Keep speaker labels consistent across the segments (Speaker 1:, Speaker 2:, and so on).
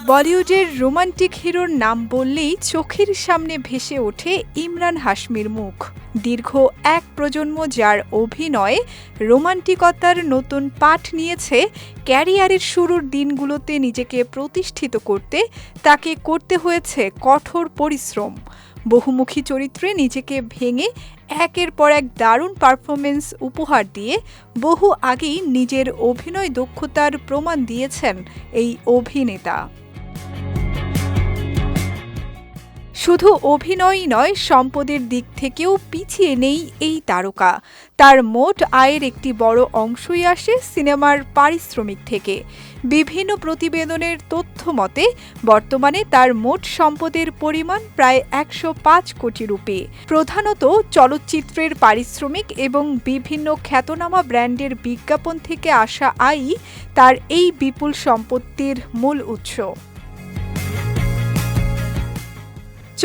Speaker 1: বলিউডের রোমান্টিক হিরোর নাম বললেই চোখের সামনে ভেসে ওঠে ইমরান হাশমির মুখ। দীর্ঘ এক প্রজন্ম যার অভিনয়ে রোমান্টিকতার নতুন পাঠ নিয়েছে, ক্যারিয়ারের শুরুর দিনগুলোতে নিজেকে প্রতিষ্ঠিত করতে তাকে করতে হয়েছে কঠোর পরিশ্রম। বহুমুখী চরিত্রে নিজেকে ভেঙে একের পর এক দারুণ পারফরমেন্স উপহার দিয়ে বহু আগেই নিজের অভিনয় দক্ষতার প্রমাণ দিয়েছেন এই অভিনেতা। শুধু অভিনয়ই নয়, সম্পদের দিক থেকেও পিছিয়ে নেই এই তারকা। তার মোট আয়ের একটি বড় অংশই আসে সিনেমার পারিশ্রমিক থেকে। বিভিন্ন প্রতিবেদনের তথ্য মতে বর্তমানে তার মোট সম্পদের পরিমাণ প্রায় ১০৫ কোটি রুপি। প্রধানত চলচ্চিত্রের পারিশ্রমিক এবং বিভিন্ন খ্যাতনামা ব্র্যান্ডের বিজ্ঞাপন থেকে আসা আয়ই তার এই বিপুল সম্পত্তির মূল উৎস।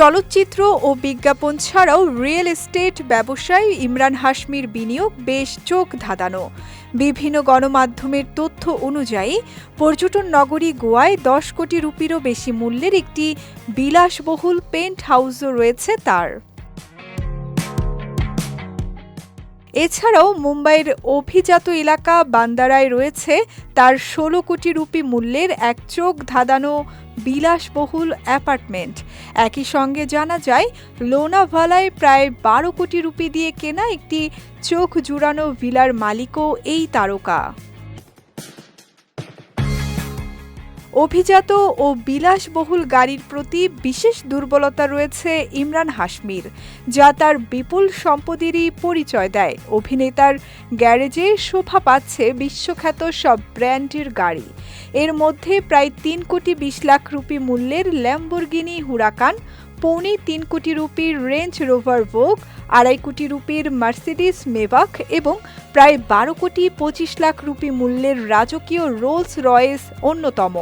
Speaker 1: চলচ্চিত্র ও বিজ্ঞাপন ছাড়াও রিয়েল এস্টেট ব্যবসায় ইমরান হাশমির বিনিয়োগ বেশ চোখ ধাঁধানো। বিভিন্ন গণমাধ্যমের তথ্য অনুযায়ী পর্যটন নগরী গোয়ায় ১০ কোটি রুপিরও বেশি মূল্যের একটি বিলাসবহুল পেন্ট হাউসও রয়েছে তার। এছাড়াও মুম্বাইয়ের অভিজাত এলাকা বান্দারায় রয়েছে তার ১৬ কোটি রুপি মূল্যের এক চোখ ধাঁধানো বিলাসবহুল অ্যাপার্টমেন্ট। একই সঙ্গে জানা যায়, লোনাভালায় প্রায় ১২ কোটি রুপি দিয়ে কেনা একটি চোখ জুড়ানো ভিলার মালিকও এই তারকা। অভিজাত ও বিলাসবহুল গাড়ির প্রতি বিশেষ দুর্বলতা রয়েছে ইমরান হাশমির, যা তার বিপুল সম্পদেরই পরিচয় দেয়। অভিনেতার গ্যারেজে শোভা পাচ্ছে বিশ্বখ্যাত সব ব্র্যান্ডের গাড়ি। এর মধ্যে প্রায় ৩ কোটি ২০ লাখ রুপি মূল্যের ল্যাম্বরগিনি হুরাকান, ৩.৫ কোটি রুপির রেঞ্জ রোভার ভোগ, ২.৫ কোটি রুপির মার্সিডিস মেভাক এবং প্রায় ১২ কোটি ২৫ লাখ রুপি মূল্যের রাজকীয় রোলস রয়েস অন্যতম।